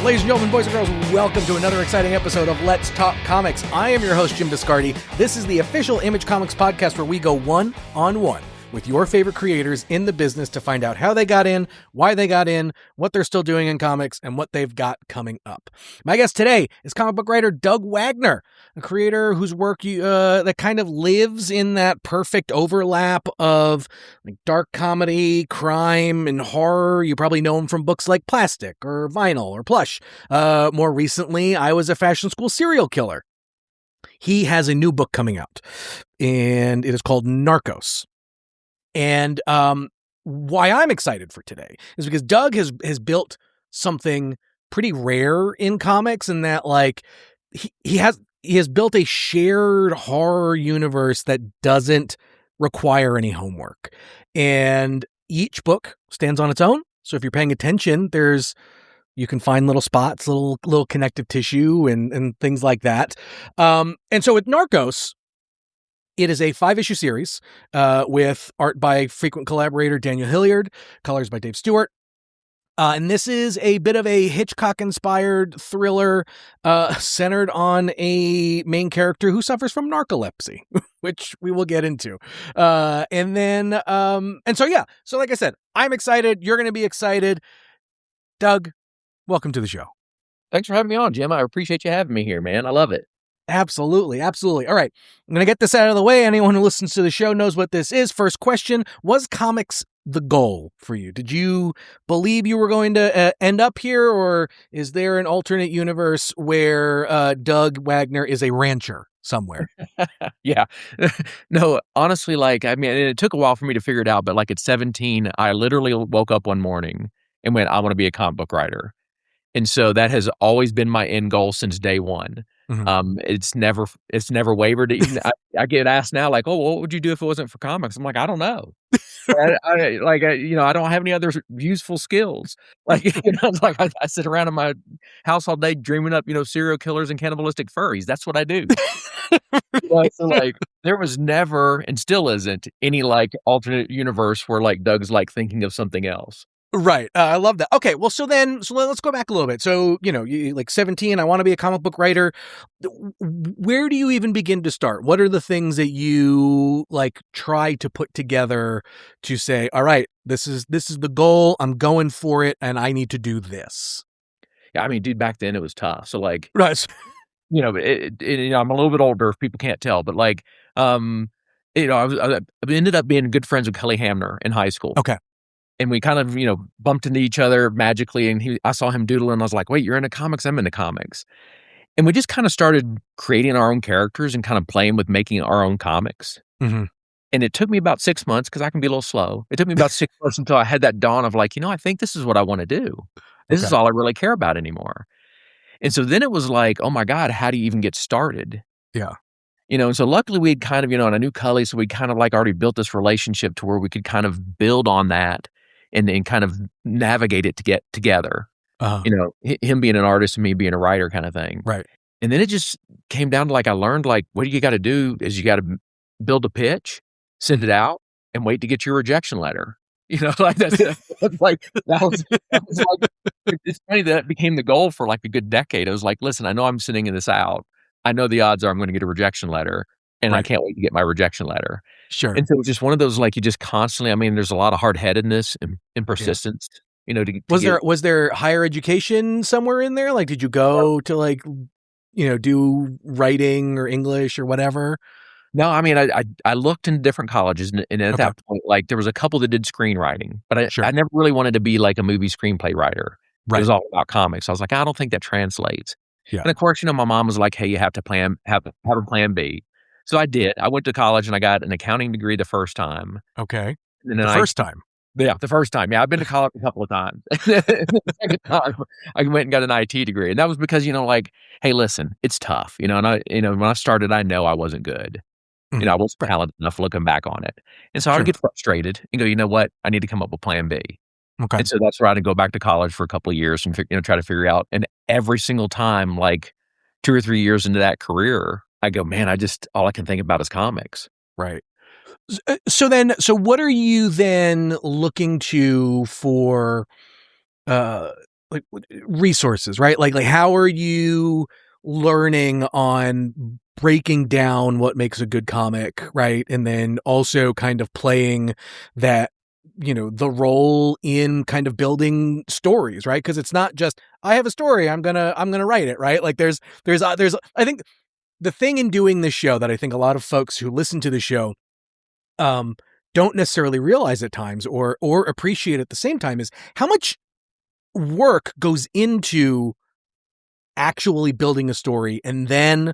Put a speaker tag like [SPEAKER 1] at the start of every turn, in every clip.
[SPEAKER 1] Ladies and gentlemen, boys and girls, welcome to another exciting episode of Let's Talk Comics. I am your host, Jim Viscardi. This is the official Image Comics podcast where we go one-on-one with your favorite creators in the business to find out how they got in, why they got in, what they're still doing in comics, and what they've got coming up. My guest today is comic book writer Doug Wagner, a creator whose work that kind of lives in that perfect overlap of like dark comedy, crime, and horror. You probably know him from books like Plastic or Vinyl or Plush. More recently, I Was a Fashion School Serial Killer. He has a new book coming out, and it is called Narcos. And why I'm excited for today is because Doug has built something pretty rare in comics, in that like he has built a shared horror universe that doesn't require any homework. And each book stands on its own. So if you're paying attention, you can find little spots, little connective tissue and things like that. And so with Narcos, it is a 5-issue series with art by frequent collaborator Daniel Hilliard, colors by Dave Stewart. And this is a bit of a Hitchcock-inspired thriller centered on a main character who suffers from narcolepsy, which we will get into. So like I said, I'm excited. You're going to be excited. Doug, welcome to the show.
[SPEAKER 2] Thanks for having me on, Jim. I appreciate you having me here, man. I love it.
[SPEAKER 1] Absolutely. Absolutely. All right. I'm going to get this out of the way. Anyone who listens to the show knows what this is. First question, was comics the goal for you? Did you believe you were going to end up here, or is there an alternate universe where Doug Wagner is a rancher somewhere?
[SPEAKER 2] Yeah. No, honestly, it took a while for me to figure it out, but like at 17, I literally woke up one morning and went, I want to be a comic book writer. And so that has always been my end goal since day one. Mm-hmm. It's never wavered. Even I get asked now, like, "Oh, what would you do if it wasn't for comics?" I'm like, I don't know. I don't have any other useful skills. It's like I sit around in my house all day dreaming up, serial killers and cannibalistic furries. That's what I do. So there was never, and still isn't, any like alternate universe where like Doug's like thinking of something else.
[SPEAKER 1] Right. I love that. Okay. Well, so let's go back a little bit. So, you like 17, I want to be a comic book writer. Where do you even begin to start? What are the things that you like try to put together to say, all right, this is the goal. I'm going for it, and I need to do this.
[SPEAKER 2] Yeah. I mean, dude, back then it was tough. So like,
[SPEAKER 1] right.
[SPEAKER 2] I'm a little bit older if people can't tell, but like, I ended up being good friends with Kelly Hamner in high school.
[SPEAKER 1] Okay.
[SPEAKER 2] And we kind of, bumped into each other magically. And I saw him doodling. And I was like, wait, you're into comics? I'm into comics. And we just kind of started creating our own characters and kind of playing with making our own comics. Mm-hmm. And it took me about 6 months, because I can be a little slow. It took me about 6 months until I had that dawn of like, I think this is what I want to do. This is all I really care about anymore. And so then it was like, oh my God, how do you even get started?
[SPEAKER 1] Yeah.
[SPEAKER 2] And so luckily we had kind of, and I knew Cully, so we kind of like already built this relationship to where we could kind of build on that and kind of navigate it to get together. Uh-huh. Him being an artist and me being a writer kind of thing.
[SPEAKER 1] Right.
[SPEAKER 2] And then it just came down to like, I learned like, what you got to do is you got to build a pitch, send it out, and wait to get your rejection letter. Like that's like, that was like, it's funny that became the goal for like a good decade. I was like, listen, I know I'm sending this out. I know the odds are I'm going to get a rejection letter, and right. I can't wait to get my rejection letter.
[SPEAKER 1] Sure.
[SPEAKER 2] And so it was just one of those, like, you just constantly, there's a lot of hard-headedness and persistence,
[SPEAKER 1] Was there higher education somewhere in there? Like, did you go to like, do writing or English or whatever?
[SPEAKER 2] No, I looked in different colleges, and at that point, like, there was a couple that did screenwriting, but I never really wanted to be like a movie screenplay writer. Right. It was all about comics. I was like, I don't think that translates. Yeah. And of course, my mom was like, hey, you have to have a plan B. So I did. I went to college and I got an accounting degree the first time.
[SPEAKER 1] Okay.
[SPEAKER 2] And then
[SPEAKER 1] the first time?
[SPEAKER 2] Yeah, the first time. Yeah, I've been to college a couple of times. The second time, I went and got an IT degree. And that was because, hey, listen, it's tough. And when I started, I know I wasn't good. Mm-hmm. I wasn't talented enough looking back on it. And so I would get frustrated and go, you know what? I need to come up with plan B. Okay. And so that's where I had to go back to college for a couple of years and try to figure out. And every single time, like 2 or 3 years into that career, I go, man, all I can think about is comics.
[SPEAKER 1] Right. So what are you then looking to for like resources, right? Like how are you learning on breaking down what makes a good comic, right? And then also kind of playing that, the role in kind of building stories, right? Because it's not just I have a story, I'm gonna write it, right? Like there's I think the thing in doing this show that I think a lot of folks who listen to the show don't necessarily realize at times or appreciate at the same time is how much work goes into actually building a story and then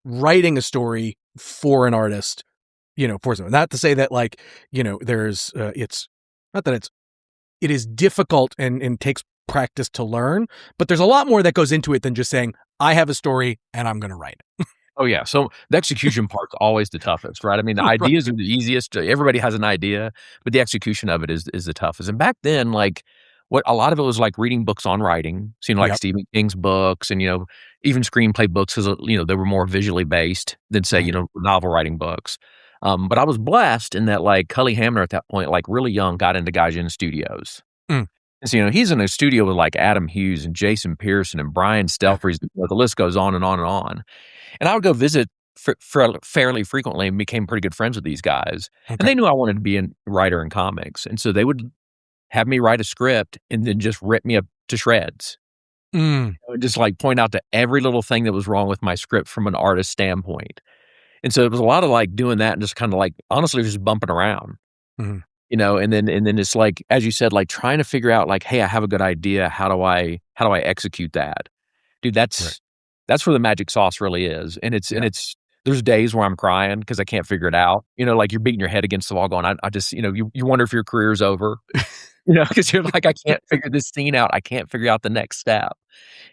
[SPEAKER 1] writing a story for an artist, for someone. Not to say that like, there's it's not that it is difficult and takes practice to learn, but there's a lot more that goes into it than just saying, I have a story and I'm going to write it.
[SPEAKER 2] Oh, yeah. So the execution part's always the toughest, right? I mean, the
[SPEAKER 1] Right.
[SPEAKER 2] ideas are the easiest. Everybody has an idea, but the execution of it is the toughest. And back then, like, what a lot of it was like reading books on writing, so, like
[SPEAKER 1] Yep.
[SPEAKER 2] Stephen King's books and, even screenplay books because, they were more visually based than, say, novel writing books. But I was blessed in that, like, Cully Hamner at that point, like, really young, got into Gaijin Studios.
[SPEAKER 1] Mm.
[SPEAKER 2] And so, he's in a studio with, like, Adam Hughes and Jason Pearson and Brian Stelfreeze. The list goes on and on and on. And I would go visit fairly frequently and became pretty good friends with these guys.
[SPEAKER 1] Okay.
[SPEAKER 2] And they knew I wanted to be a writer in comics. And so they would have me write a script and then just rip me up to shreds. Just like point out to every little thing that was wrong with my script from an artist standpoint. And so it was a lot of like doing that and just kind of like honestly just bumping around.
[SPEAKER 1] Mm-hmm.
[SPEAKER 2] And then it's like, as you said, like trying to figure out like, hey, I have a good idea. How do I execute that? Dude, that's where the magic sauce really is. And it's there's days where I'm crying because I can't figure it out. Like you're beating your head against the wall going, I just, you wonder if your career's over, because you're like, I can't figure this scene out. I can't figure out the next step.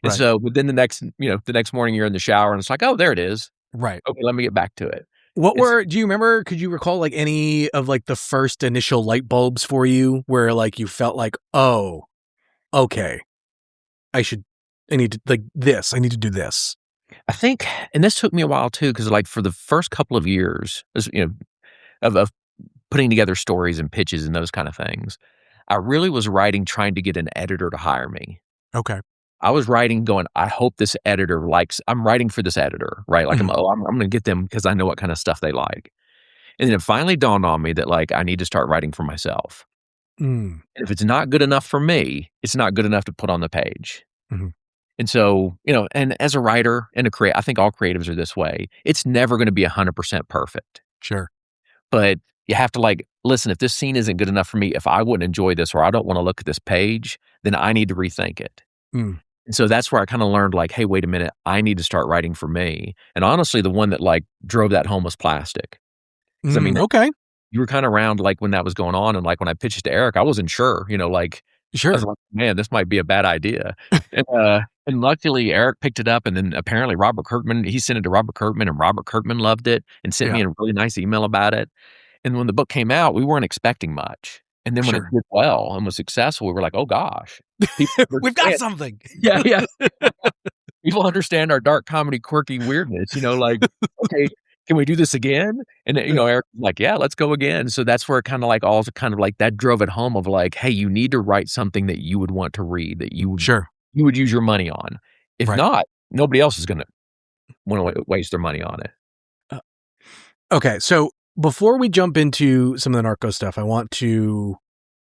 [SPEAKER 2] And so within the next morning you're in the shower and it's like, oh, there it is.
[SPEAKER 1] Right.
[SPEAKER 2] Okay, let me get back to it.
[SPEAKER 1] Do you remember, could you recall like any of like the first initial light bulbs for you where like you felt like, oh, okay, I need to do this.
[SPEAKER 2] I think, and this took me a while too, because like for the first couple of years, of putting together stories and pitches and those kind of things, I really was writing trying to get an editor to hire me.
[SPEAKER 1] Okay.
[SPEAKER 2] I was writing going, I hope this editor I'm writing for this editor, right? Like I'm going to get them because I know what kind of stuff they like. And then it finally dawned on me that like I need to start writing for myself. And if it's not good enough for me, it's not good enough to put on the page.
[SPEAKER 1] Mm-hmm.
[SPEAKER 2] And so, and as a writer and I think all creatives are this way. It's never going to be 100% perfect.
[SPEAKER 1] Sure.
[SPEAKER 2] But you have to like, listen, if this scene isn't good enough for me, if I wouldn't enjoy this or I don't want to look at this page, then I need to rethink it. And so that's where I kind of learned like, hey, wait a minute, I need to start writing for me. And honestly, the one that like drove that home was plastic. I mean,
[SPEAKER 1] okay.
[SPEAKER 2] You were kind of around like when that was going on. And like when I pitched it to Eric, I wasn't sure, like,
[SPEAKER 1] sure.
[SPEAKER 2] I was like, man, this might be a bad idea. And luckily Eric picked it up and then apparently he sent it to Robert Kirkman and Robert Kirkman loved it and sent me a really nice email about it. And when the book came out, we weren't expecting much. And then when it did well and was successful, we were like, oh gosh.
[SPEAKER 1] We've got something.
[SPEAKER 2] Yeah. People understand our dark comedy, quirky weirdness, like, okay, can we do this again? And, Eric was like, yeah, let's go again. So that's where it kind of like also kind of like that drove it home of like, hey, you need to write something that you would want to read, that you would use your money on. If not, nobody else is going to want to waste their money on it.
[SPEAKER 1] Okay. So before we jump into some of the Narco stuff, I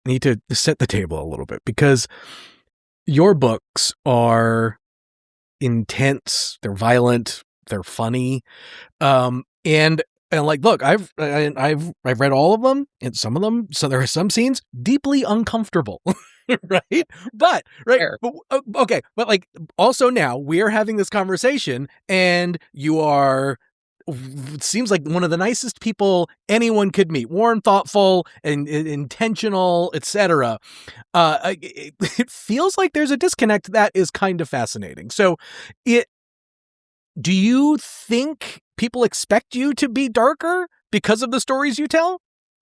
[SPEAKER 1] need to set the table a little bit because your books are intense, they're violent, they're funny. And like, look, I've read all of them and some of them. So there are some scenes deeply uncomfortable, right? But okay. But like also now we are having this conversation and you are, it seems like one of the nicest people anyone could meet, warm, thoughtful, and intentional, etc. It feels like there's a disconnect that is kind of fascinating. So do you think people expect you to be darker because of the stories you tell?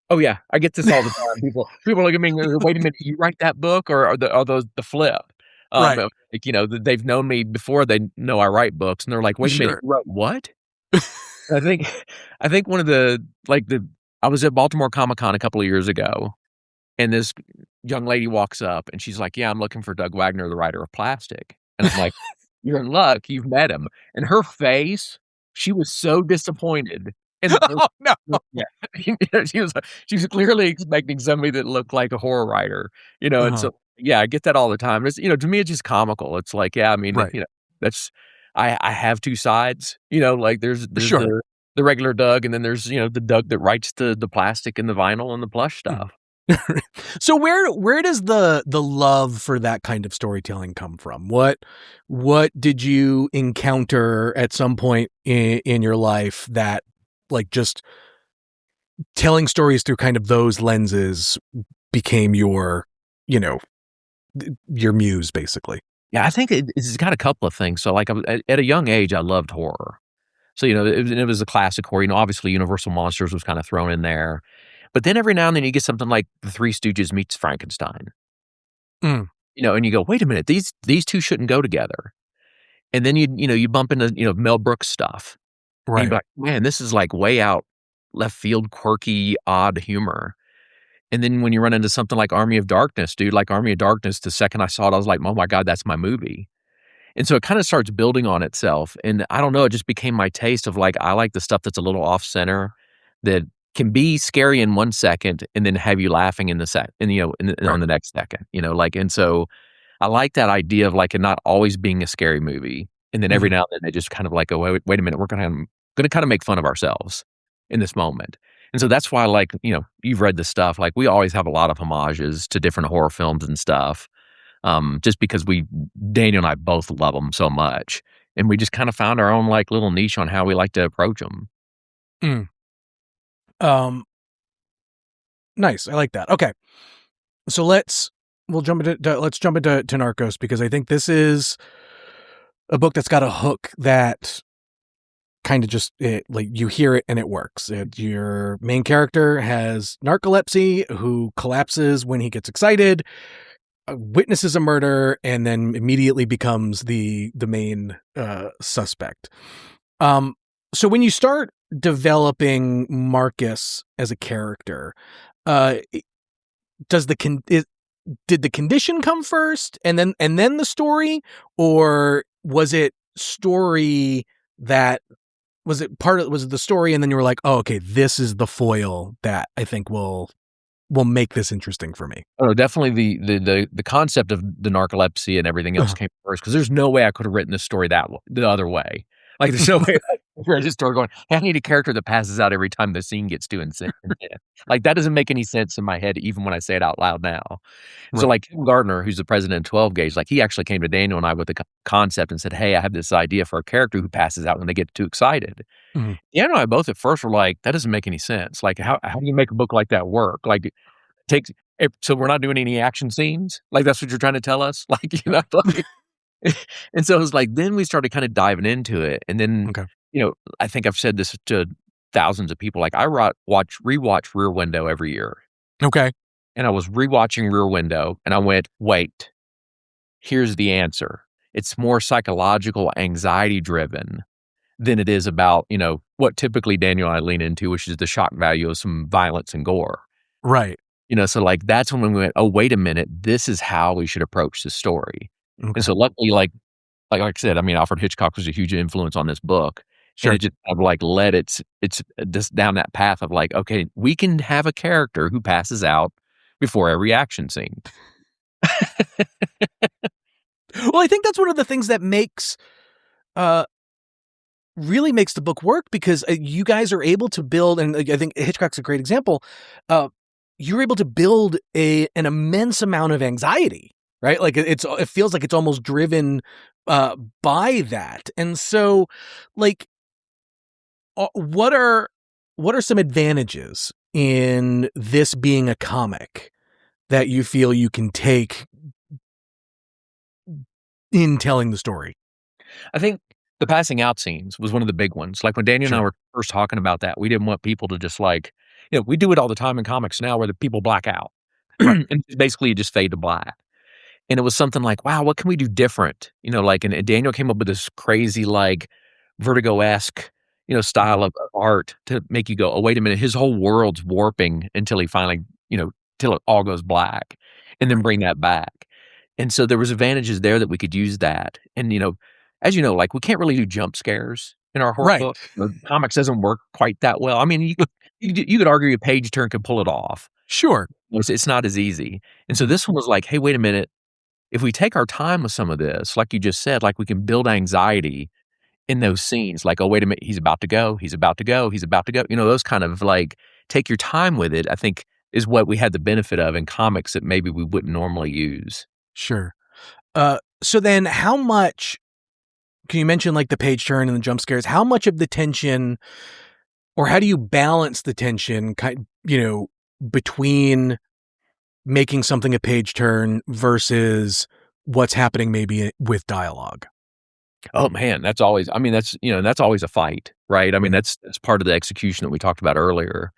[SPEAKER 2] Oh yeah, I get this all the time. People look at me and go, wait a minute, you write that book or are those the flip?
[SPEAKER 1] Right.
[SPEAKER 2] Like, they've known me before they know I write books and they're like, wait a minute, you wrote what? I think one of I was at Baltimore Comic-Con a couple of years ago and this young lady walks up and she's like, "Yeah, I'm looking for Doug Wagner, the writer of Plastic." And I'm like, "You're in luck, you've met him." And her face, she was so disappointed. And
[SPEAKER 1] Oh, no.
[SPEAKER 2] yeah, you know, she was clearly expecting somebody that looked like a horror writer, and
[SPEAKER 1] Uh-huh.
[SPEAKER 2] so yeah, I get that all the time. It's, to me, it's just comical. It's like, yeah, I mean,
[SPEAKER 1] Right.
[SPEAKER 2] that's I have 2 sides, like there's
[SPEAKER 1] Sure.
[SPEAKER 2] the regular Doug, and then there's, the Doug that writes the plastic and the vinyl and the plush
[SPEAKER 1] Mhm.
[SPEAKER 2] stuff.
[SPEAKER 1] So where does the love for that kind of storytelling come from? What did you encounter at some point in your life that, like, just telling stories through kind of those lenses became your, you know, your muse, basically?
[SPEAKER 2] Yeah, I think it's got a couple of things. So, like, I was at a young age, I loved horror. So, it was a classic horror. Obviously, Universal Monsters was kinda thrown in there. But then every now and then you get something like The Three Stooges meets Frankenstein,
[SPEAKER 1] Mm,
[SPEAKER 2] and you go, "Wait a minute, these 2 shouldn't go together." And then you bump into, Mel Brooks stuff, and you'd be
[SPEAKER 1] right.
[SPEAKER 2] like, "Man, this is, like, way out left field, quirky, odd humor." And then when you run into something like Army of Darkness, dude, like Army of Darkness, the second I saw it, I was like, "Oh my god, that's my movie." And so it kinda starts building on itself, and I don't know, it just became my taste of, like, I like the stuff that's a little off center, that can be scary in 1 second and then have you laughing in the sec and, on
[SPEAKER 1] Right.
[SPEAKER 2] the next second, like, and so I like that idea of, like, it not always being a scary movie, and then every
[SPEAKER 1] Mhm.
[SPEAKER 2] now and then they just kind of like, "Oh, wait a minute, we're gonna kinda make fun of ourselves in this moment." And so that's why, like, you've read the stuff, like, we always have a lot of homages to different horror films and stuff, just because Daniel and I both love them so much, and we just kinda found our own, like, little niche on how we like to approach them.
[SPEAKER 1] Mm. Um, nice. I like that. Okay. So let's jump into Narcos, because I think this is a book that's got a hook that kind of just like, you hear it and it works. Your main character has narcolepsy, who collapses when he gets excited, witnesses a murder, and then immediately becomes the main suspect. Um, so when you start developing Marcus as a character, uh, does the did the condition come first and then the story, or was it story that was it the story and then you were like, oh, okay, this is the foil that I think will make this interesting for me?
[SPEAKER 2] Oh, definitely the concept of the narcolepsy and everything else
[SPEAKER 1] Uh-huh.
[SPEAKER 2] came first, because there's no way I could have written this story the other way. Like, there's no way I could write this story going, "Hey, I need a character that passes out every time the scene gets too insane." Like, that doesn't make any sense in my head even when I say it out loud now. And so,
[SPEAKER 1] Right.
[SPEAKER 2] like, Tim Gardner, who's the president of 12 Gauge, like, he actually came to Daniel and I with the concept and said, "Hey, I have this idea for a character who passes out when they get too excited."
[SPEAKER 1] Mhm.
[SPEAKER 2] Daniel and I both at first were like, "That doesn't make any sense. Like, how do you make a book like that work? Like, takes so we're not doing any action scenes? Like, that's what you're trying to tell us?" Like, like, and so it was like, then we started kinda diving into it, and then,
[SPEAKER 1] Okay.
[SPEAKER 2] I think I've said this to thousands of people, like, I rewatch Rear Window every year,
[SPEAKER 1] Okay.
[SPEAKER 2] and I was rewatching Rear Window, and I went, "Wait, here's the answer. It's more psychological, anxiety driven than it is about, what typically Daniel and I lean into, which is the shock value of some violence and gore."
[SPEAKER 1] Right.
[SPEAKER 2] So, like, that's when we went, "Oh, wait a minute, this is how we should approach this story." And
[SPEAKER 1] Okay.
[SPEAKER 2] so luckily, like I said, I mean, Alfred Hitchcock was a huge influence on this book, and
[SPEAKER 1] Sure.
[SPEAKER 2] it just kind of, like, led it's just down that path of, like, okay, we can have a character who passes out before every action scene.
[SPEAKER 1] Well, I think that's one of the things that uh really makes the book work, because you guys are able to build, and I think Hitchcock's a great example. Uh, you're able to build an immense amount of anxiety, right? Like, it feels like it's almost driven by that. And so, like, what are some advantages in this being a comic that you feel you can take in telling the story?
[SPEAKER 2] I think the passing out scenes was one of the big ones. Like, when Daniel and I
[SPEAKER 1] Sure.
[SPEAKER 2] were first talking about that, we didn't want people to just, like, we do it all the time in comics now where the people black out,
[SPEAKER 1] Right.
[SPEAKER 2] and basically you just fade to black. And it was something like, "Wow, what can we do different?" Like, and Daniel came up with this crazy, like, Vertigo-esque,
[SPEAKER 1] Mhm.
[SPEAKER 2] style of art to make you go, "Oh, wait a minute, his whole world's warping," until he finally, till it all goes black. and then bring that back. And so there was advantages there that we could use that. And, as you know, like we can't really do jump scares in our horror
[SPEAKER 1] Right.
[SPEAKER 2] book. Comics doesn't work quite that well. I mean, you could argue a page turn could pull it off.
[SPEAKER 1] Sure.
[SPEAKER 2] It's not as easy. And so
[SPEAKER 1] Mhm.
[SPEAKER 2] this one was like, hey, wait a minute. If we take our time with some of this, like you just said, like we can build anxiety in those scenes. Like, oh, wait a minute, he's about to go, he's about to go, he's about to go. Those kind of like take your time with it, I think is what we had the benefit of in comics that maybe we wouldn't normally use.
[SPEAKER 1] Sure. So then how much can you mention like the page turn and the jump scares? How much of the tension or how do you balance the tension between making something a page turn versus what's happening maybe with dialogue?
[SPEAKER 2] Oh man, that's always, I mean, that's always a fight, right? I mean,
[SPEAKER 1] Right.
[SPEAKER 2] that's part of the execution that we talked about earlier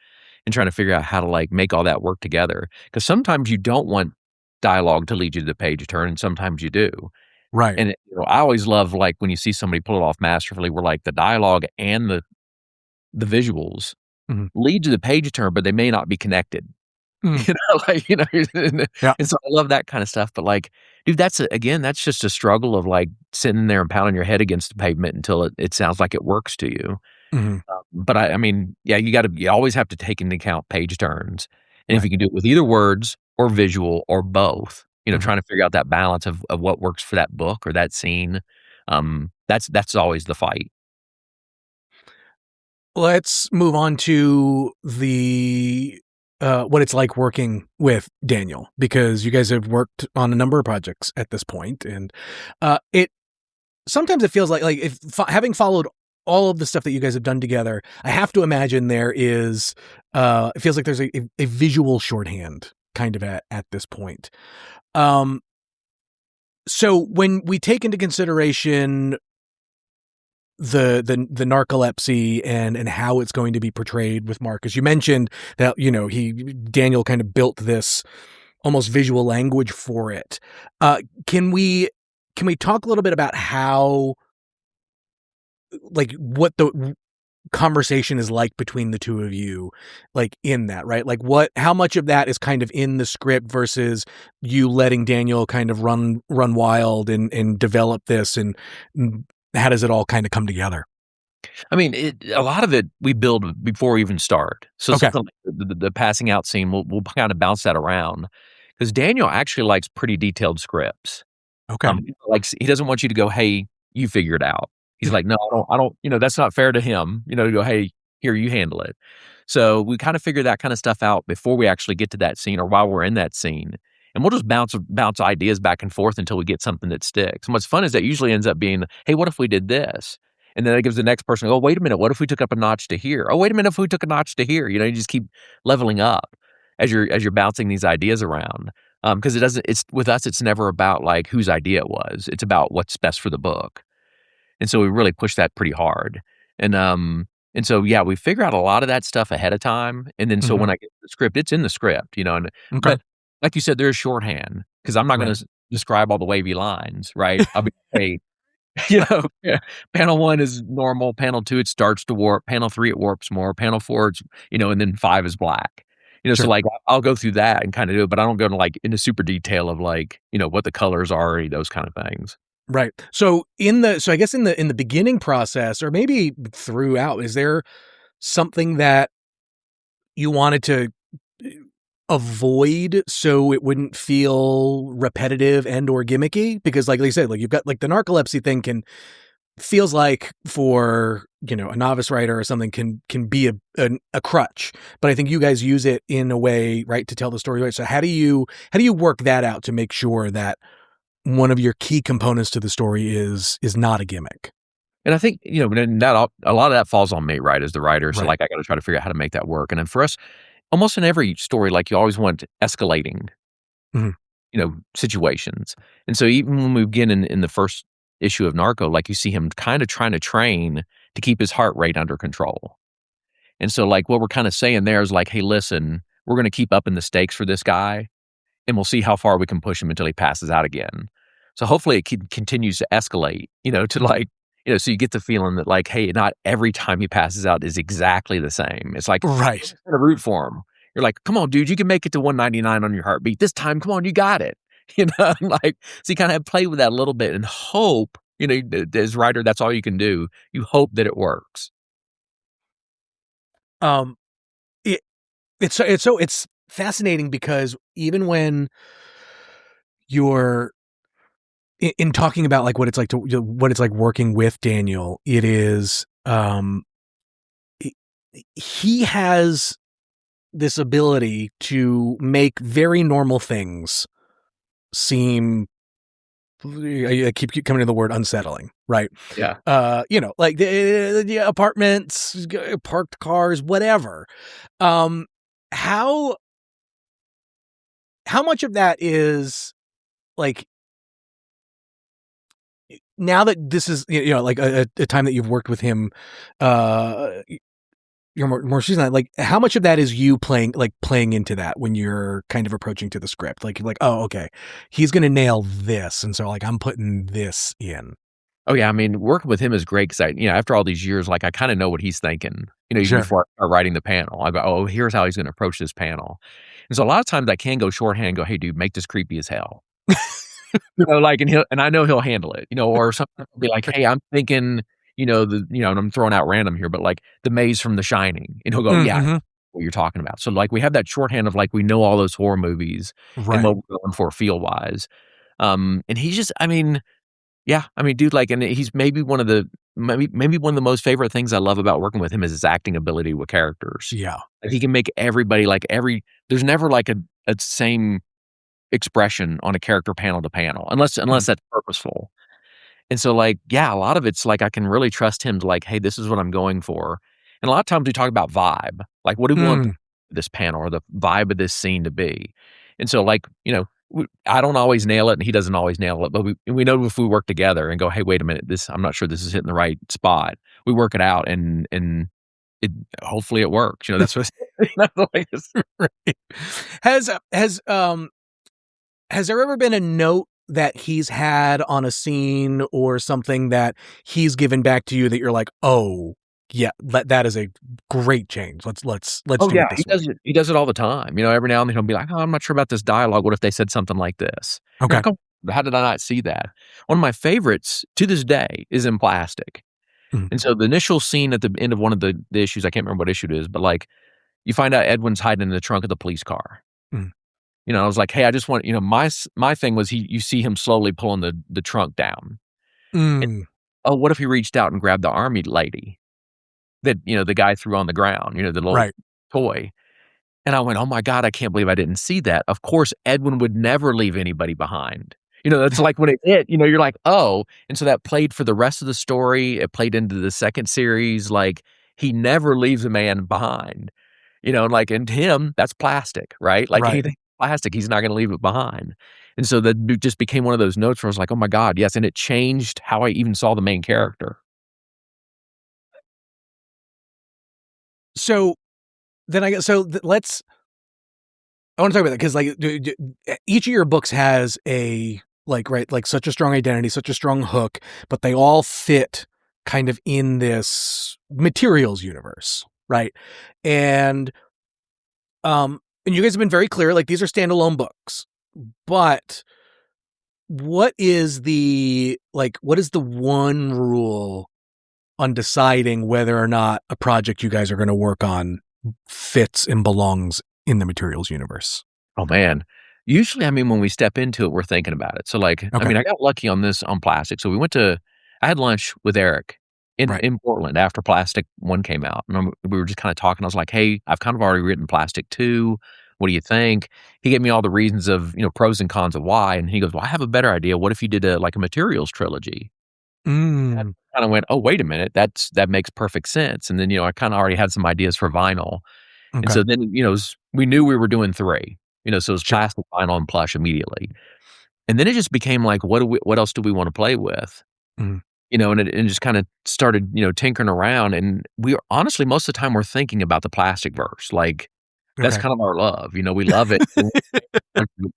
[SPEAKER 2] and trying to figure out how to like make all that work together. Because sometimes you don't want dialogue to lead you to the page turn, and sometimes you do.
[SPEAKER 1] Right.
[SPEAKER 2] And I always love like when you see somebody pull it off masterfully, where like the dialogue and the visuals
[SPEAKER 1] Mhm.
[SPEAKER 2] lead to the page turn, but they may not be connected.
[SPEAKER 1] Mm.
[SPEAKER 2] Like, and
[SPEAKER 1] Yeah.
[SPEAKER 2] so I love that kind of stuff, but, like, dude, again, that's just a struggle of, like, sitting there and pounding your head against the pavement until it sounds like it works to you.
[SPEAKER 1] Mhm.
[SPEAKER 2] But I mean, yeah, you always have to take into account page turns, and if
[SPEAKER 1] Right.
[SPEAKER 2] you can do it with either words or visual or both,
[SPEAKER 1] Mhm.
[SPEAKER 2] trying to figure out that balance of what works for that book or that scene, that's always the fight.
[SPEAKER 1] Let's move on to the what it's like working with Daniel, because you guys have worked on a number of projects at this point, and it sometimes it feels like if having followed all of the stuff that you guys have done together, I have to imagine there is it feels like there's a visual shorthand kind of at this point. Um, so when we take into consideration the narcolepsy and how it's going to be portrayed with Mark, as you mentioned that Daniel kind of built this almost visual language for it. Can we talk a little bit about how, like, what the conversation is like between the two of you, like in that, right? Like how much of that is kind of in the script versus you letting Daniel kind of run wild and develop this, and how does it all kind of come together?
[SPEAKER 2] I mean, a lot of it we build before we even start. So
[SPEAKER 1] Okay.
[SPEAKER 2] something like the passing out scene, we'll kind of bounce that around because Daniel actually likes pretty detailed scripts.
[SPEAKER 1] Okay.
[SPEAKER 2] He doesn't want you to go, "Hey, you figure it out." He's like, "No, I don't." That's not fair to him. To go, "Hey, here, you handle it." So we kind of figure that kind of stuff out before we actually get to that scene or while we're in that scene, and we'll just bounce ideas back and forth until we get something that sticks. And what's fun is that usually ends up being, "Hey, what if we did this?" And then it gives the next person, "Oh, wait a minute, what if we took up a notch to here? Oh, wait a minute, if we took a notch to here?" You just keep leveling up as you're bouncing these ideas around. Because it's with us, it's never about like whose idea it was. It's about what's best for the book. And so we really push that pretty hard. And so yeah, we figure out a lot of that stuff ahead of time. And then so
[SPEAKER 1] Mhm.
[SPEAKER 2] when I get the script, it's in the script,
[SPEAKER 1] Okay.
[SPEAKER 2] but like you said, there's shorthand because I'm not
[SPEAKER 1] Right.
[SPEAKER 2] gonna describe all the wavy lines, right? I'll be, "Hey, yeah, panel 1 is normal, panel 2, it starts to warp, panel 3, it warps more, panel 4, and then 5 is black. So,
[SPEAKER 1] Sure.
[SPEAKER 2] like, I'll go through that and kinda do it, but I don't go into super detail of, like, what the colors are, or any of those kind of things.
[SPEAKER 1] Right. So I guess in the beginning process, or maybe throughout, is there something that you wanted to avoid so it wouldn't feel repetitive and or gimmicky? Because like they said, like you've got like the narcolepsy thing feels like for, a novice writer or something can be a crutch, but I think you guys use it in a way, right, to tell the story, right? So how do you work that out to make sure that one of your key components to the story is not a gimmick?
[SPEAKER 2] And I think, then a lot of that falls on me, right, as the writer, so,
[SPEAKER 1] Right.
[SPEAKER 2] like, I gotta try to figure out how to make that work, and then for us, almost in every story, like, you always want escalating
[SPEAKER 1] Mhm.
[SPEAKER 2] situations. And so even when we begin in the first issue of Narco, like you see him kind of trying to train to keep his heart rate under control. And so like what we're kind of saying there is like, hey, listen, we're going to keep upping the stakes for this guy and we'll see how far we can push him until he passes out again. So hopefully it continues to escalate, to like, so you get the feeling that like, hey, not every time he passes out is exactly the same. It's like,
[SPEAKER 1] Right.
[SPEAKER 2] kind of root for him. You're like, come on, dude, you can make it to 199 on your heartbeat. This time, come on, you got it. You know, like, so you kind of play with that a little bit and hope, you know, as a writer, that's all you can do. You hope that it works.
[SPEAKER 1] Um, it it's fascinating because even when you're in talking about like what it's like what it's like working with Daniel, it is he has this ability to make very normal things seem, I keep coming to the word unsettling, right?
[SPEAKER 2] Yeah.
[SPEAKER 1] You know, like the apartments, parked cars, whatever. How much of that is like, now that this is, you know, like a time that you've worked with him, you're more seasoned, like how much of that is you playing into that when you're kind of approaching to the script, like oh, okay, he's gonna nail this, and so like I'm putting this in.
[SPEAKER 2] Oh yeah, I mean, working with him is great because after all these years, like I kind of know what he's thinking. You know, even
[SPEAKER 1] Sure.
[SPEAKER 2] before I start writing the panel, I go, oh, here's how he's going to approach this panel. And so a lot of times I can go shorthand and go, hey, dude, make this creepy as hell. You know, like, and I know he'll handle it. You know, or something will be like, hey, I'm thinking, and I'm throwing out random here, but like the maze from The Shining, and he'll go, yeah, what you're talking about. So like we have that shorthand of like we know all those horror movies and what we're going for feel wise. And he's just, I mean, yeah, I mean, dude, like, and he's maybe one of the most favorite things I love about working with him is his acting ability with characters.
[SPEAKER 1] Yeah.
[SPEAKER 2] Like, he can make everybody like there's never like a same expression on a character panel to panel, unless that's purposeful. And so like, yeah, a lot of it's like I can really trust him to like, hey, this is what I'm going for. And a lot of times we talk about vibe, like what do we want this panel or the vibe of this scene to be? And so like, I don't always nail it and he doesn't always nail it, but we know if we work together and go, hey, wait a minute, I'm not sure this is hitting the right spot. We work it out and it hopefully it works. That's what that's the way
[SPEAKER 1] Right. Has there ever been a note that he's had on a scene or something that he's given back to you that you're like, oh yeah, that is a great change. Let's do it this way.
[SPEAKER 2] He does it all the time. Every now and then he'll be like, oh, I'm not sure about this dialogue. What if they said something like this?
[SPEAKER 1] Okay.
[SPEAKER 2] Like, oh, how did I not see that? One of my favorites to this day is in Plastic. And so the initial scene at the end of one of the issues, I can't remember what issue it is, but like you find out Edwin's hiding in the trunk of the police car. I was like, hey, I just want, my thing was you see him slowly pulling the trunk down. And, oh, what if he reached out and grabbed the army lady that, the guy threw on the ground, the little toy. And I went, oh my God, I can't believe I didn't see that. Of course, Edwin would never leave anybody behind. That's like when it hit, you're like, oh. And so that played for the rest of the story. It played into the second series. Like he never leaves a man behind, and to him, that's plastic, right? Like anything plastic, he's not going to leave it behind. And so that just became one of those notes where I was like, oh my God, yes. And it changed how I even saw the main character.
[SPEAKER 1] So then I want to talk about that because like each of your books has a such a strong identity, such a strong hook, but they all fit kind of in this materials universe, right? And you guys have been very clear, like these are standalone books, but what is the one rule on deciding whether or not a project you guys are going to work on fits and belongs in the materials universe?
[SPEAKER 2] Oh man. Usually, when we step into it, we're thinking about it. So like, I got lucky on Plastic. So I had lunch with Eric in Portland after Plastic 1 came out. And we were just kind of talking. I was like, hey, I've kind of already written Plastic 2. What do you think? He gave me all the reasons of, pros and cons of why. And he goes, well, I have a better idea. What if you did a materials trilogy? And I kind of went, oh, wait a minute. That makes perfect sense. And then, I kind of already had some ideas for vinyl. Okay. And so then, we knew we were doing 3, so it was Plastic, vinyl, and Plush immediately. And then it just became like, what else do we want to play with? And it just kind of started, tinkering around. And we honestly, most of the time we're thinking about the Plastic verse. Like that's kind of our love. We love it.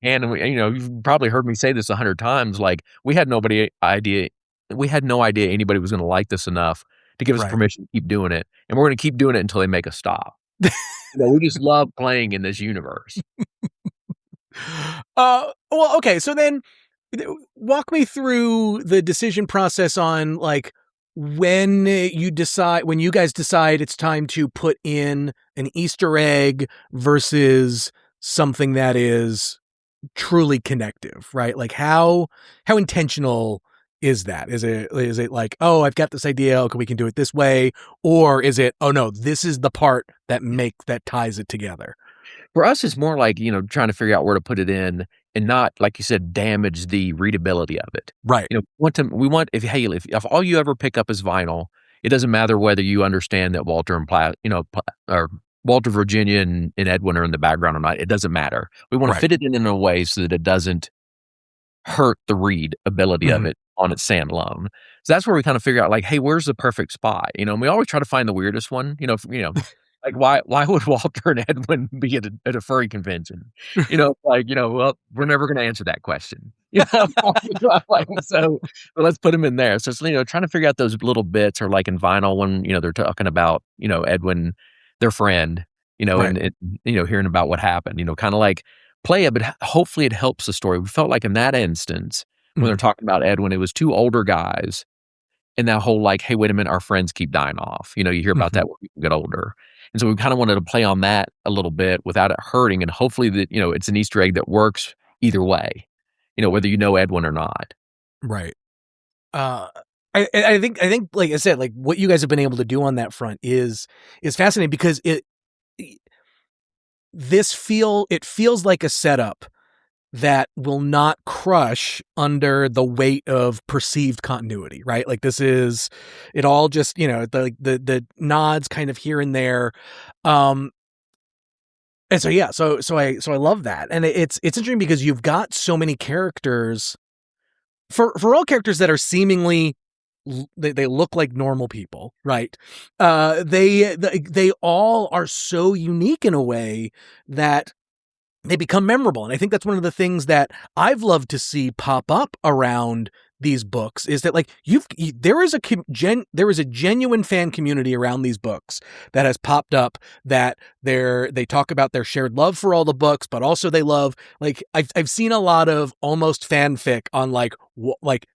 [SPEAKER 2] And you've probably heard me say this 100 times. Like we had no idea anybody was going to like this enough to give us permission to keep doing it. And we're going to keep doing it until they make us stop. We just love playing in this universe.
[SPEAKER 1] Well, okay. So then walk me through the decision process on like when you guys decide it's time to put in an Easter egg versus something that is truly connective, right? Like how intentional is that? Is it like, oh, I've got this idea, okay, we can do it this way, or is it, oh no, this is the part that ties it together?
[SPEAKER 2] For us, it's more like, trying to figure out where to put it in and not, like you said, damage the readability of it.
[SPEAKER 1] Right.
[SPEAKER 2] If all you ever pick up is vinyl, it doesn't matter whether you understand that Walter and or Walter, Virginia, and Edwin are in the background or not. It doesn't matter. We want to fit it in a way so that it doesn't hurt the read ability of it on its standalone. So that's where we kind of figure out, like, hey, where's the perfect spot? And we always try to find the weirdest one. Like why would Walter and Edwin be at a furry convention? Well, we're never going to answer that question. So let's put them in there. So it's, trying to figure out those little bits, or like in vinyl when they're talking about Edwin, their friend, and hearing about what happened. Kind of like play it, but hopefully it helps the story. We felt like in that instance when they're talking about Edwin, it was two older guys, and that whole like, hey, wait a minute, our friends keep dying off. You hear about that when people get older. And so we kind of wanted to play on that a little bit without it hurting, and hopefully that, it's an Easter egg that works either way, whether Edwin or not.
[SPEAKER 1] Right. I think like I said, like what you guys have been able to do on that front is fascinating, because it feels like a setup that will not crush under the weight of perceived continuity, right? Like this is, it all just, the nods kind of here and there. And so, yeah, so I love that. And it's interesting because you've got so many characters for all characters that are seemingly, they look like normal people, right? They all are so unique in a way that they become memorable. And I think that's one of the things that I've loved to see pop up around these books, is that like there is a genuine fan community around these books that has popped up, that they talk about their shared love for all the books, but also they love, like I've seen a lot of almost fanfic on like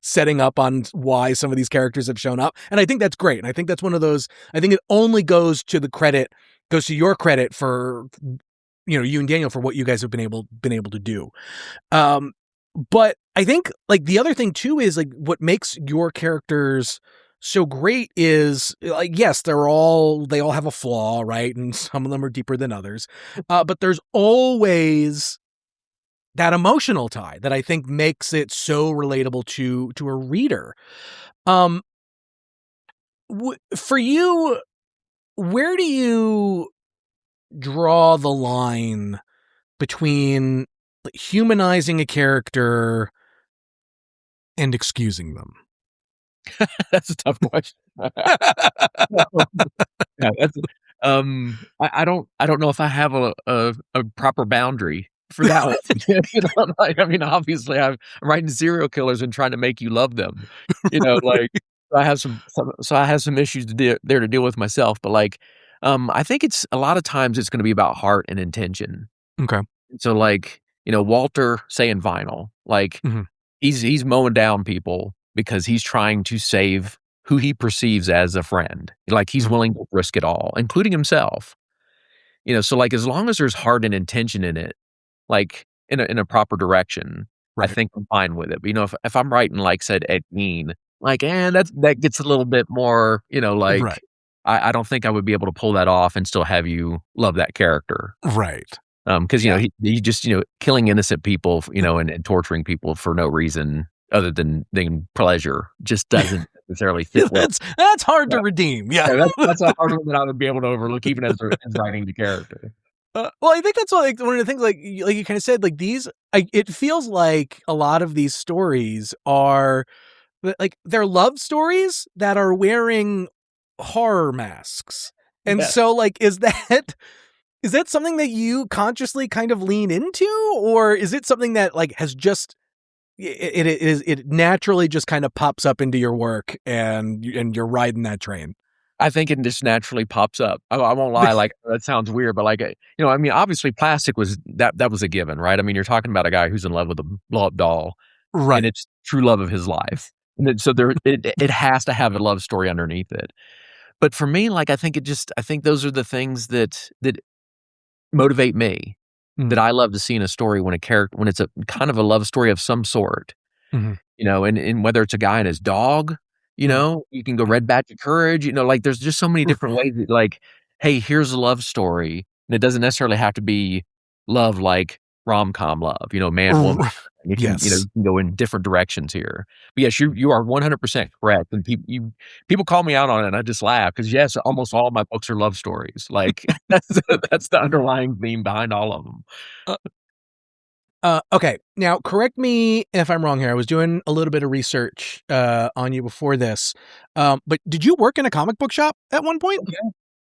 [SPEAKER 1] setting up on why some of these characters have shown up. And I think that's great. And I think that's one of those, I think it only goes to your credit for, you and Daniel, for what you guys have been able to do. But I think like the other thing too is like what makes your characters so great is like, yes, they all have a flaw, right? And some of them are deeper than others. But there's always that emotional tie that I think makes it so relatable to a reader. For you, where do you draw the line between humanizing a character and excusing them?
[SPEAKER 2] That's a tough question. Yeah, that's I don't know if I have a proper boundary for that one. Obviously I'm writing serial killers and trying to make you love them. Like I have some issues to deal with myself, but like I think it's a lot of times it's going to be about heart and intention.
[SPEAKER 1] Okay.
[SPEAKER 2] So like, Walter, say in vinyl, like he's mowing down people because he's trying to save who he perceives as a friend. Like he's willing to risk it all, including himself. So like as long as there's heart and intention in it, like in a proper direction, right, I think I'm fine with it. But if I'm writing like said Ed Gein, like that gets a little bit more, like right. I don't think I would be able to pull that off and still have you love that character.
[SPEAKER 1] Right.
[SPEAKER 2] Because, he just, killing innocent people, and torturing people for no reason other than pleasure just doesn't necessarily fit well.
[SPEAKER 1] That's hard to redeem. Yeah.
[SPEAKER 2] That's a hard one that I would be able to overlook, even as writing the character.
[SPEAKER 1] Well, I think that's one of the things, like you kind of said, like it feels like a lot of these stories are like they're love stories that are wearing horror masks. And so like, is that something that you consciously kind of lean into, or is it something that like has just, it naturally just kind of pops up into your work and you're riding that train?
[SPEAKER 2] I think it just naturally pops up. I won't lie, like, that sounds weird, but, like, I mean, obviously, plastic was that was a given, right? I mean, you're talking about a guy who's in love with a blow-up doll, and
[SPEAKER 1] Right.
[SPEAKER 2] it's true love of his life. And then so it has to have a love story underneath it. But for me, like, I think those are the things that motivate me, that
[SPEAKER 1] Mm,
[SPEAKER 2] I love to see in a story when it's a kind of a love story of some sort.
[SPEAKER 1] mhm,
[SPEAKER 2] And whether it's a guy and his dog,
[SPEAKER 1] mm,
[SPEAKER 2] you can go Red Badge of Courage, like, there's just so many different ways that, like, hey, here's a love story, and it doesn't necessarily have to be love like rom-com love, man, woman. It can,
[SPEAKER 1] yes.
[SPEAKER 2] you can go in different directions here. But yes, you are 100% correct, and people call me out on it, and I just laugh because yes, almost all of my books are love stories. Like, that's the underlying theme behind all of them.
[SPEAKER 1] Uh, okay. Now, correct me if I'm wrong here. I was doing a little bit of research on you before this. But did you work in a comic book shop at one point?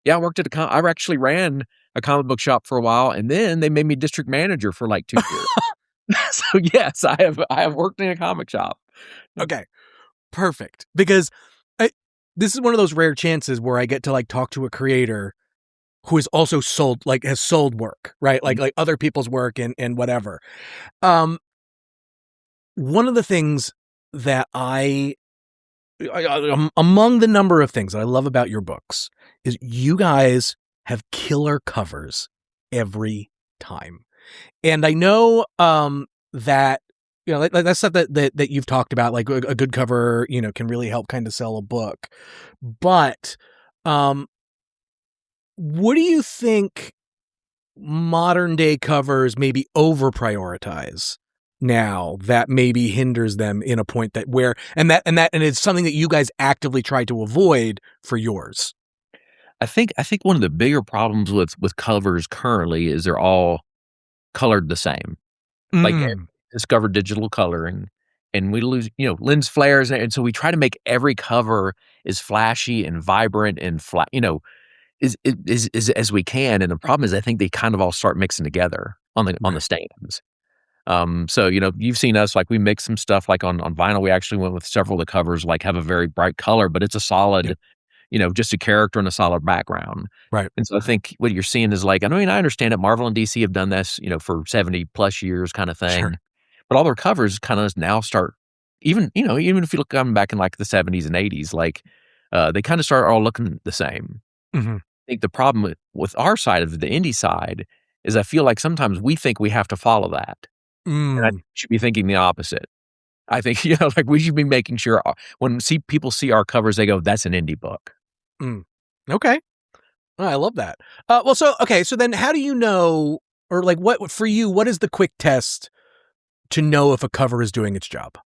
[SPEAKER 2] Yeah, I worked at I actually ran a comic book shop for a while, and then they made me district manager for, like, 2 years. So, yes, I have worked in a comic shop.
[SPEAKER 1] Okay. Perfect. Because this is one of those rare chances where I get to like talk to a creator who is also sold, like has sold work, right? Like other people's work and whatever. Um, One of the things that among the number of things that I love about your books is you guys have killer covers every time. And I know that like that's stuff that you've talked about, like a good cover, can really help kind of sell a book. But um what do you think modern day covers maybe over prioritize now that maybe hinders them in a point that where and it's something that you guys actively try to avoid for yours?
[SPEAKER 2] I think one of the bigger problems with covers currently is they're all colored the same. Like,
[SPEAKER 1] Mm,
[SPEAKER 2] discover digital coloring, and we lose, lens flares, and so we try to make every cover as flashy and vibrant and flat, as we can, and the problem is I think they kind of all start mixing together on the
[SPEAKER 1] right.
[SPEAKER 2] stands. So, you've seen us, like, we mix some stuff, like, on vinyl, we actually went with several of the covers, like, have a very bright color, but it's a
[SPEAKER 1] Yeah.
[SPEAKER 2] solid, just a character and a solid background.
[SPEAKER 1] Right.
[SPEAKER 2] And so I think what you're seeing is, like, I mean, I understand that Marvel and DC have done this, for 70 plus years kinda
[SPEAKER 1] Sure.
[SPEAKER 2] thing, but all their covers kinda now start even if you look coming back in, like, the '70s and '80s, like, they kinda start all looking the same.
[SPEAKER 1] Hmm.
[SPEAKER 2] I think the problem with our side of the indie side is I feel like sometimes we think we have to follow that, and I think
[SPEAKER 1] Mm,
[SPEAKER 2] we should be thinking the opposite. I think, like, we should be making sure, when people see our covers, they go, "That's an indie book."
[SPEAKER 1] mm. Okay. Oh, I love that. Well, so okay, so then how do you know, or like, what for you? What is the quick test to know if a cover is doing its job?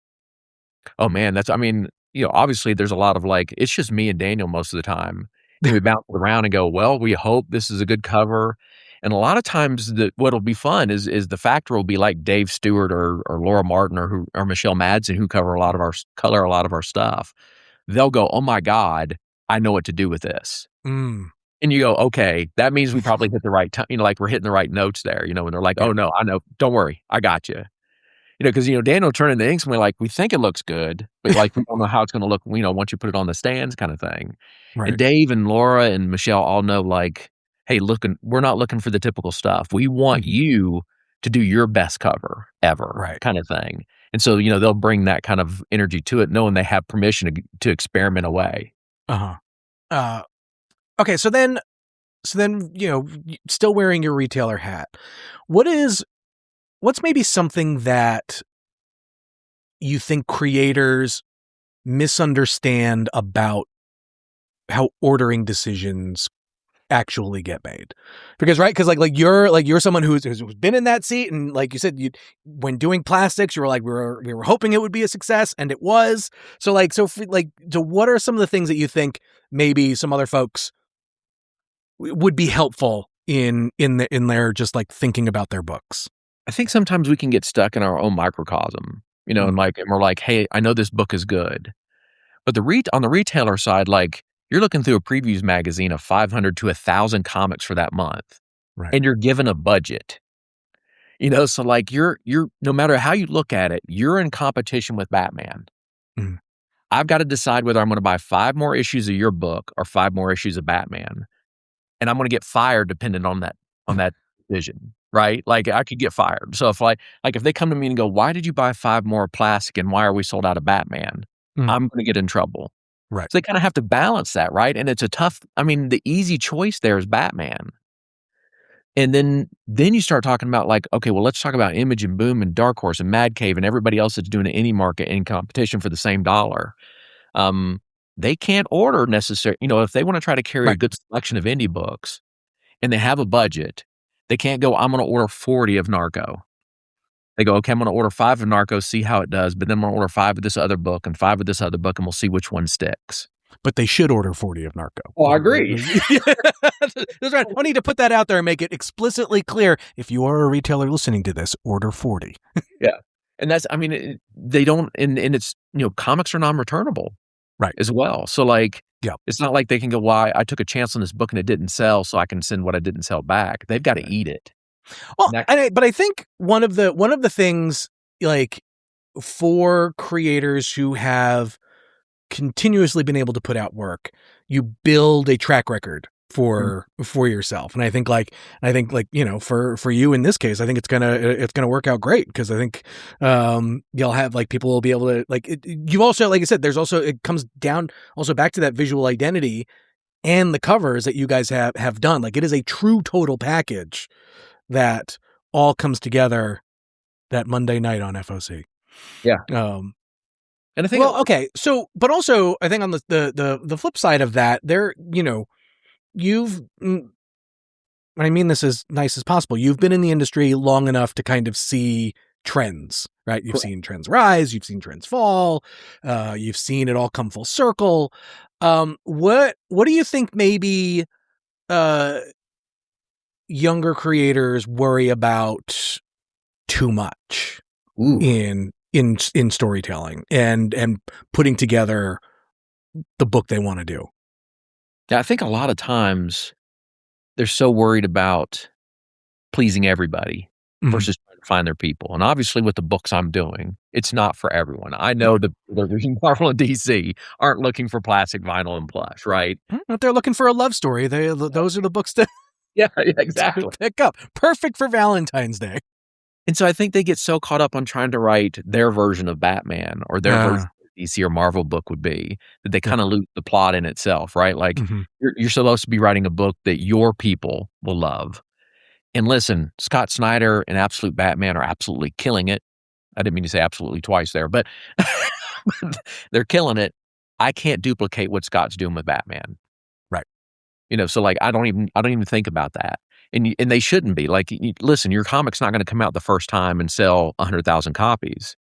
[SPEAKER 2] Oh, man, I mean, obviously, there's a lot of, like, it's just me and Daniel most of the time, and we bounce it around and go, "Well, we hope this is a good cover," and a lot of times, what'll be fun is the factor will be like Dave Stewart or Laura Martin or Michelle Madsen, who color a lot of our stuff. They'll go, "Oh my god, I know what to do with this."
[SPEAKER 1] Mm,
[SPEAKER 2] And you go, "Okay, that means we probably hit the right time," like, we're hitting the right notes there, and they're like,
[SPEAKER 1] yeah.
[SPEAKER 2] "Oh, no, I know. Don't worry. I got you." Because, Daniel turned in the inks and we're like, "We think it looks good, but, like, we don't know how it's gonna look, once you put it on the stands," kinda thing. And
[SPEAKER 1] Right.
[SPEAKER 2] Dave and Laura and Michelle all know, like, "Hey, we're not looking for the typical stuff. We want
[SPEAKER 1] Mhm.
[SPEAKER 2] you to do your best cover ever,"
[SPEAKER 1] Right.
[SPEAKER 2] kinda thing. And so, they'll bring that kind of energy to it, knowing they have permission to experiment away.
[SPEAKER 1] Uh-huh. Uh, okay, so then, still wearing your retailer hat. What is what's maybe something that you think creators misunderstand about how ordering decisions actually get made? Because right, because like you're someone who's been in that seat, and like you said, you when doing plastics, you were like we were hoping it would be a success, and it was. So what are some of the things that you think maybe some other folks would be helpful in their just like thinking about their books?
[SPEAKER 2] I think sometimes we can get stuck in our own microcosm,
[SPEAKER 1] Mm,
[SPEAKER 2] and we're like, "Hey, I know this book is good." But on the retailer side, like, you're looking through a previews magazine of 500 to 1,000 comics for that month,
[SPEAKER 1] right.
[SPEAKER 2] and you're given a budget. So, like, you're no matter how you look at it, you're in competition with Batman.
[SPEAKER 1] Mm,
[SPEAKER 2] I've got to decide whether I'm going to buy 5 more issues of your book or 5 more issues of Batman. And I'm going to get fired depending on that decision, right? Like I could get fired. So if if they come to me and go, "Why did you buy 5 more plastic and why are we sold out of Batman?" I'm going to get in trouble.
[SPEAKER 1] Right.
[SPEAKER 2] So they kind of have to balance that, right? And it's a tough, the easy choice there is Batman. And then you start talking about like, okay, well, let's talk about Image and Boom and Dark Horse and Mad Cave and everybody else that's doing an indie market in competition for the same dollar. They can't order necessarily, if they want to try to carry a good selection of indie books and they have a budget, they can't go, I'm going to order 40 of Narco. They go, okay, I'm going to order 5 of Narco, see how it does, but then I'm going to order 5 of this other book and 5 of this other book, and we'll see which one sticks.
[SPEAKER 1] But they should order 40 of Narco.
[SPEAKER 2] Oh, I agree.
[SPEAKER 1] That's right. I need to put that out there and make it explicitly clear. If you are a retailer listening to this, order 40.
[SPEAKER 2] Yeah. And that's, they don't, and it's, comics are non-returnable.
[SPEAKER 1] Right.
[SPEAKER 2] As well. So it's not like they can go, well, I took a chance on this book and it didn't sell, so I can send what I didn't sell back. They've got to eat it.
[SPEAKER 1] Well, but I think one of the things like for creators who have continuously been able to put out work, you build a track record for yourself. And I think for you in this case, I think it's gonna work out great, because I think you'll have people will be able to you also, like I said, there's also, it comes down also back to that visual identity and the covers that you guys have done. Like, it is a true total package that all comes together that Monday night on FOC.
[SPEAKER 2] Yeah.
[SPEAKER 1] And I think, okay. So, but also I think on the flip side of that, you've, I mean this as nice as possible, you've been in the industry long enough to kind of see trends, right? You've seen trends rise, you've seen trends fall, you've seen it all come full circle. What do you think maybe younger creators worry about too much in storytelling and putting together the book they want to do?
[SPEAKER 2] Yeah, I think a lot of times they're so worried about pleasing everybody versus trying to find their people. And obviously with the books I'm doing, it's not for everyone. I know the reading Marvel and DC aren't looking for plastic, vinyl, and plush, right?
[SPEAKER 1] They're looking for a love story. Those are the books to
[SPEAKER 2] exactly
[SPEAKER 1] pick up. Perfect for Valentine's Day.
[SPEAKER 2] And so I think they get so caught up on trying to write their version of Batman or their version of DC or Marvel book would be, that they kind of lose the plot in itself, right? Like you're supposed to be writing a book that your people will love. And listen, Scott Snyder and Absolute Batman are absolutely killing it. I didn't mean to say absolutely twice there, but they're killing it. I can't duplicate what Scott's doing with Batman.
[SPEAKER 1] Right.
[SPEAKER 2] So I don't even think about that. And they shouldn't be. Listen, your comic's not going to come out the first time and sell 100,000 copies.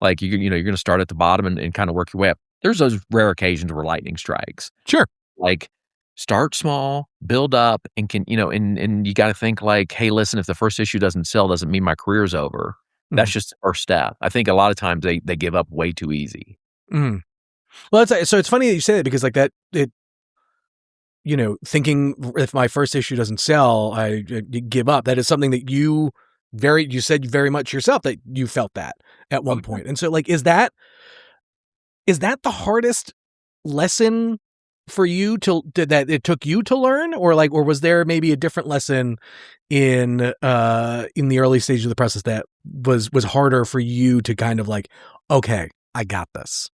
[SPEAKER 2] You're going to start at the bottom and kind of work your way up. There's those rare occasions where lightning strikes.
[SPEAKER 1] Sure.
[SPEAKER 2] Start small, build up, and and you got to think hey, listen, if the first issue doesn't sell, doesn't mean my career's over. That's just the first step. I think a lot of times they give up way too easy.
[SPEAKER 1] Well, it's funny that you say that, because thinking if my first issue doesn't sell, I give up. That is something that you said very much yourself, that you felt that at one point. And so is that the hardest lesson for you that it took you to learn, or was there maybe a different lesson in the early stage of the process that was harder for you to kind of okay, I got this?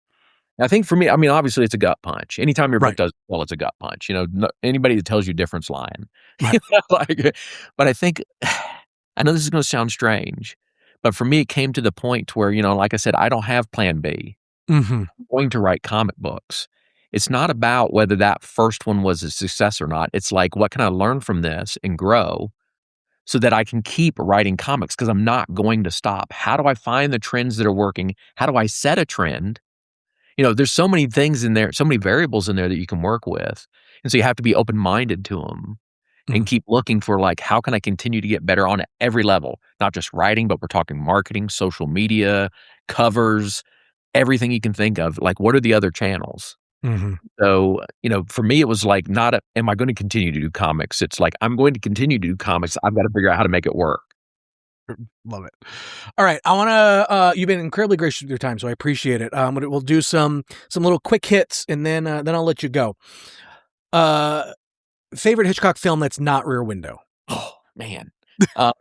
[SPEAKER 2] I think for me, obviously it's a gut punch. Anytime your book does well, it's a gut punch. Anybody that tells you different's lying.
[SPEAKER 1] Right.
[SPEAKER 2] But I think, I know this is going to sound strange, but for me, it came to the point where, like I said, I don't have plan B. I'm going to write comic books. It's not about whether that first one was a success or not. It's what can I learn from this and grow so that I can keep writing comics, because I'm not going to stop. How do I find the trends that are working? How do I set a trend? There's so many things in there, so many variables in there that you can work with. And so you have to be open-minded to them and keep looking for how can I continue to get better on every level, not just writing, but we're talking marketing, social media, covers, everything you can think of. What are the other channels? So, for me, it was am I going to continue to do comics? It's I'm going to continue to do comics. I've got to figure out how to make it work.
[SPEAKER 1] Love it. All right. I want to, you've been incredibly gracious with your time, so I appreciate it. We'll do some little quick hits and then I'll let you go. Favorite Hitchcock film that's not Rear Window?
[SPEAKER 2] Oh, man. That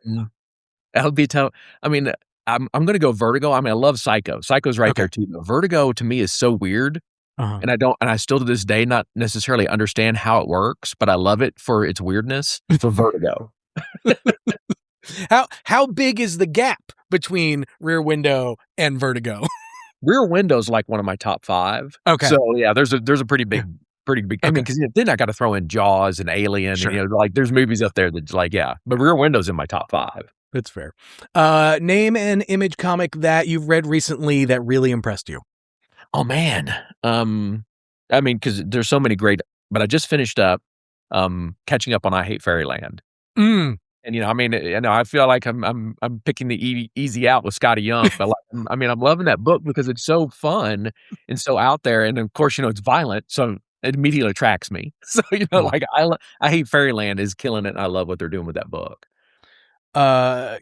[SPEAKER 2] would be tough. I mean, I'm going to go Vertigo. I mean, I love Psycho. Psycho's right there too. But Vertigo to me is so weird. And I still to this day not necessarily understand how it works, but I love it for its weirdness. For Vertigo.
[SPEAKER 1] How big is the gap between Rear Window and Vertigo?
[SPEAKER 2] Rear Window's like one of my top 5.
[SPEAKER 1] Okay.
[SPEAKER 2] So yeah, there's a pretty big. I mean, because then I got to throw in Jaws and Alien,
[SPEAKER 1] Sure.
[SPEAKER 2] and like there's movies up there that's like, yeah, but Rear Window's in my top 5.
[SPEAKER 1] That's fair. Name an Image comic that you've read recently that really impressed you.
[SPEAKER 2] Oh man, I mean, because there's so many great. But I just finished up catching up on I Hate Fairyland. And I mean, I feel like I'm picking the easy out with Scotty Young, but I'm loving that book because it's so fun and so out there, and of course, it's violent, so it immediately attracts me. So like I Hate Fairyland is killing it, and I love what they're doing with that book.
[SPEAKER 1] I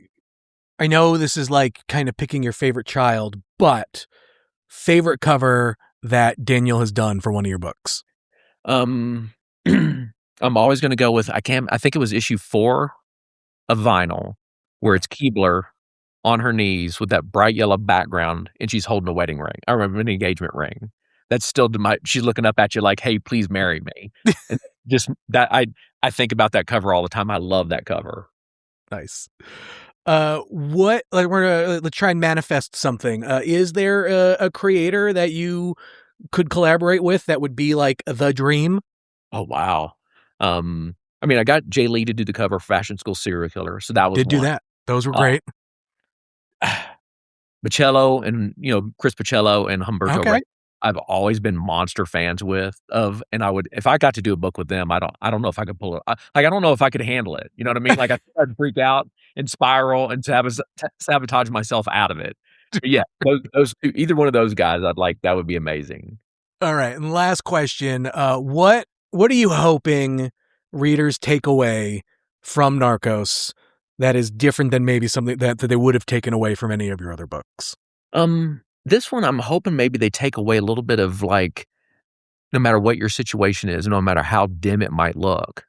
[SPEAKER 1] know this is like kind of picking your favorite child, but favorite cover that Daniel has done for one of your books.
[SPEAKER 2] I'm always going to go with I think it was issue 4. Of Vinyl, where it's Keebler on her knees with that bright yellow background, and she's holding a wedding ring. I remember an engagement ring. That's still she's looking up at you like, "Hey, please marry me." And just that, I think about that cover all the time. I love that cover.
[SPEAKER 1] Nice. What let's try and manifest something. Is there a creator that you could collaborate with that would be like the dream?
[SPEAKER 2] Oh wow. I mean, I got Jay Lee to do the cover for Fashion School Serial Killer, so that was
[SPEAKER 1] do that. Those were great.
[SPEAKER 2] Pacello and Chris Pacello and Humberto.
[SPEAKER 1] Okay.
[SPEAKER 2] I've always been monster fans and I would, if I got to do a book with them, I don't know if I could pull it. I don't know if I could handle it. You know what I mean? Like I'd freak out and spiral and sabotage myself out of it. But yeah, those two, either one of those guys, that would be amazing.
[SPEAKER 1] All right, and last question: what are you hoping readers take away from Narcos that is different than maybe something that they would have taken away from any of your other books?
[SPEAKER 2] This one, I'm hoping maybe they take away a little bit of like, no matter what your situation is, no matter how dim it might look,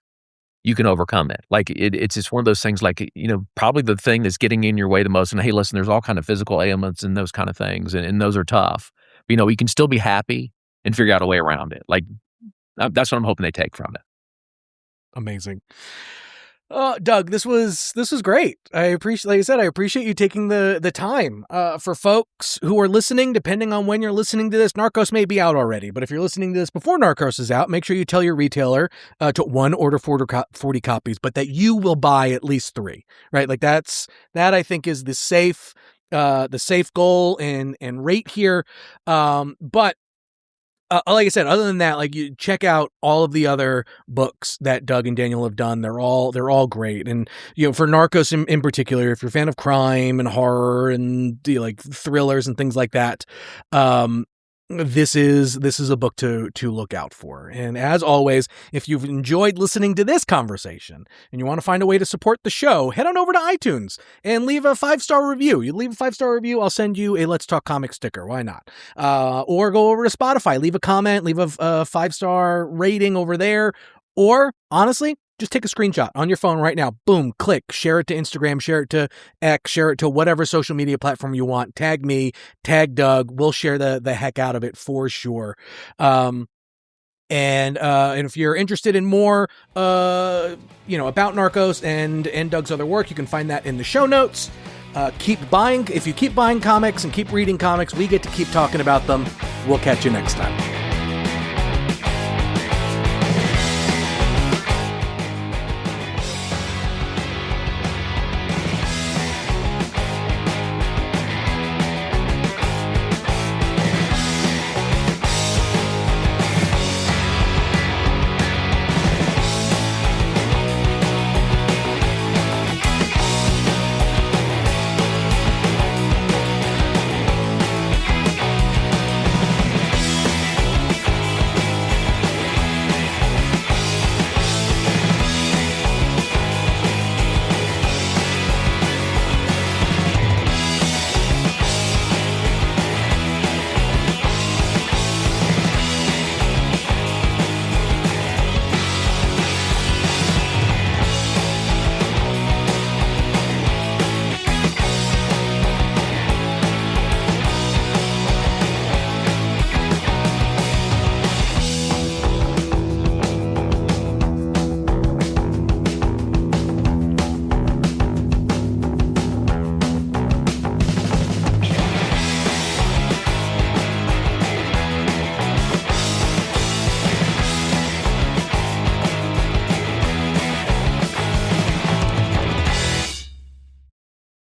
[SPEAKER 2] you can overcome it. Like it's just one of those things, like, probably the thing that's getting in your way the most. And hey, listen, there's all kind of physical ailments and those kind of things. And those are tough. But, you can still be happy and figure out a way around it. Like that's what I'm hoping they take from it.
[SPEAKER 1] Amazing. Doug, this was great. I appreciate you taking the time. For folks who are listening, depending on when you're listening to this, Narcos may be out already, but if you're listening to this before Narcos is out, make sure you tell your retailer to order 40 copies, but that you will buy at least 3, right? Like that I think is the safe goal and rate here. But like I said, other than that, like, you check out all of the other books that Doug and Daniel have done. They're all great. And, for Narcos in particular, if you're a fan of crime and horror and like thrillers and things like that, this is a book to look out for. And as always, if you've enjoyed listening to this conversation and you want to find a way to support the show, head on over to iTunes and leave a 5-star review. You leave a 5-star review, I'll send you a Let's Talk Comics sticker. Why not? Or go over to Spotify, leave a comment, leave a 5-star rating over there. Or honestly, just take a screenshot on your phone right now. Boom, click, share it to Instagram, share it to X, share it to whatever social media platform you want. Tag me, tag Doug. We'll share the heck out of it for sure. And if you're interested in more, about Narcos and Doug's other work, you can find that in the show notes. If you keep buying comics and keep reading comics, we get to keep talking about them. We'll catch you next time.